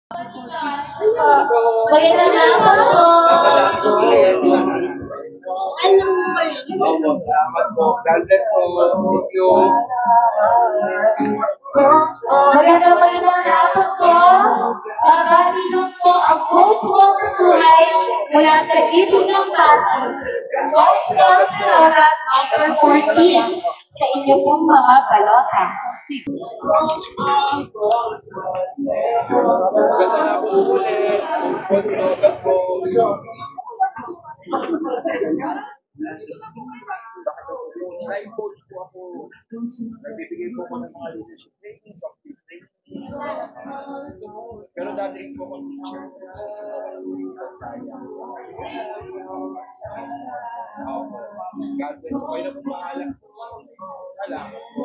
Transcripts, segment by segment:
Magandang hapon po. Opo, salamat po. God bless po. Thank you. Magandang hapon po. Babahino po ang buong buhay mula sa ibig ng bata. Gospel Flora number 14 sa inyo pong mga balota. Maganda na po ulit. Pag-unogan po. Life coach po ako. Nagbibigay po ako ng mga leadership training, soft skill training. Pero dati rin po ako teacher. God bless po. Kayo na po bahala. Salamat po.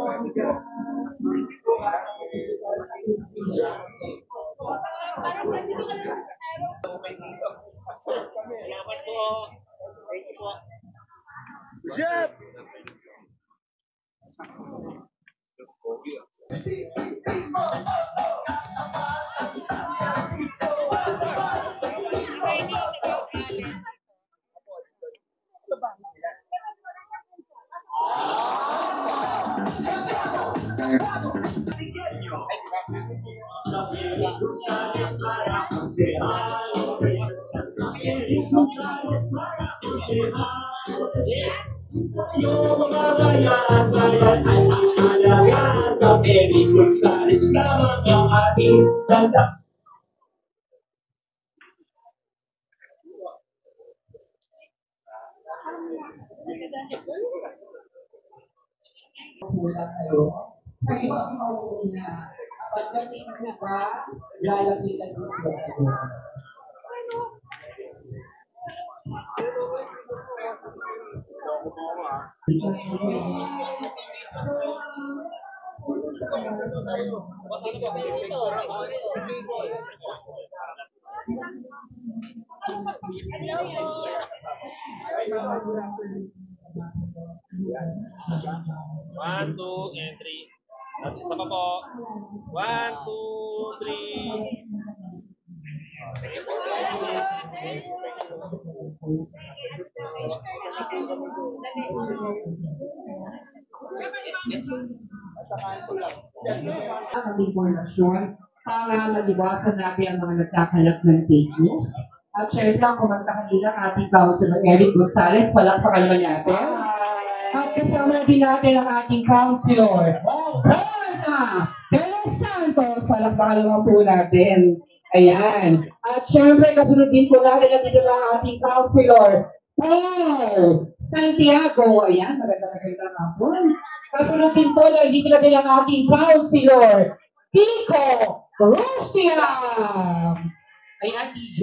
Salamat po. Thank you po. Chef! Yung mga bayasayan ay aalaga sa Pilipinas sa Islama sa ating tanda. Pulang kayo. Kayo ang mauuna. Pagdating na ba, lalapitan mo sa kayo. One, two, and three. Isa pa po. One, two, three. Ang impormasyon para maliwasan natin ang mga nagkakalat ng fake news. At syempre, ang kumanta kanila, ating Councilor Eric Gonzalez, palakpakan naman natin. At kasama din natin ang ating Councilor, Rona de los Santos, palakpakan naman po natin. Ayan. At syempre, kasunod din po natin at dito lang ang ating Councilor, Paul Santiago. Ayan, magandang hapon. Kasunod din po na dito na din ang ating Councilor, Kiko Rostiam. Ayan, DJ.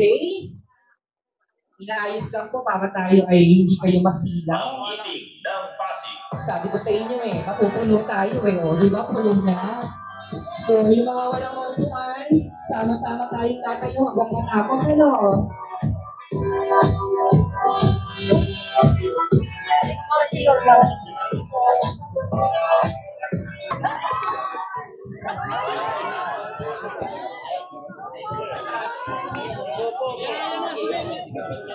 Inaayos lang po para tayo ay hindi kayo masilaw. Sabi ko sa inyo mapupulo tayo o. Di ba, pulo na? So, yung mga walang maupuan, sama-sama tayong tatayo hanggang matapos, ano?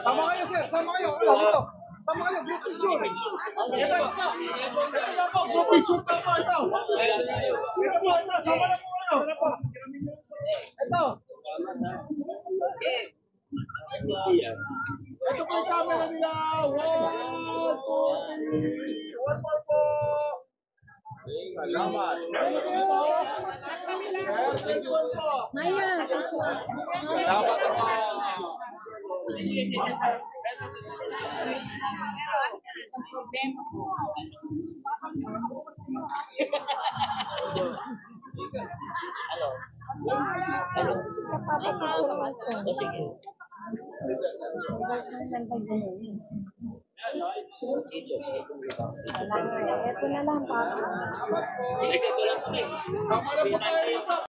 Sama kayo, sir. Sama kayo. Ano, dito. Sama kayo. Group picture. Ito. Ito po. Group picture na po. Ito. Ito po. Ito. Sama na po kayo. Ito. Ito po yung camera nila. 1, 2, 3. One more po. Salamat. Thank you po. Salamat po. Ito na lang, para. Tama na po tayo.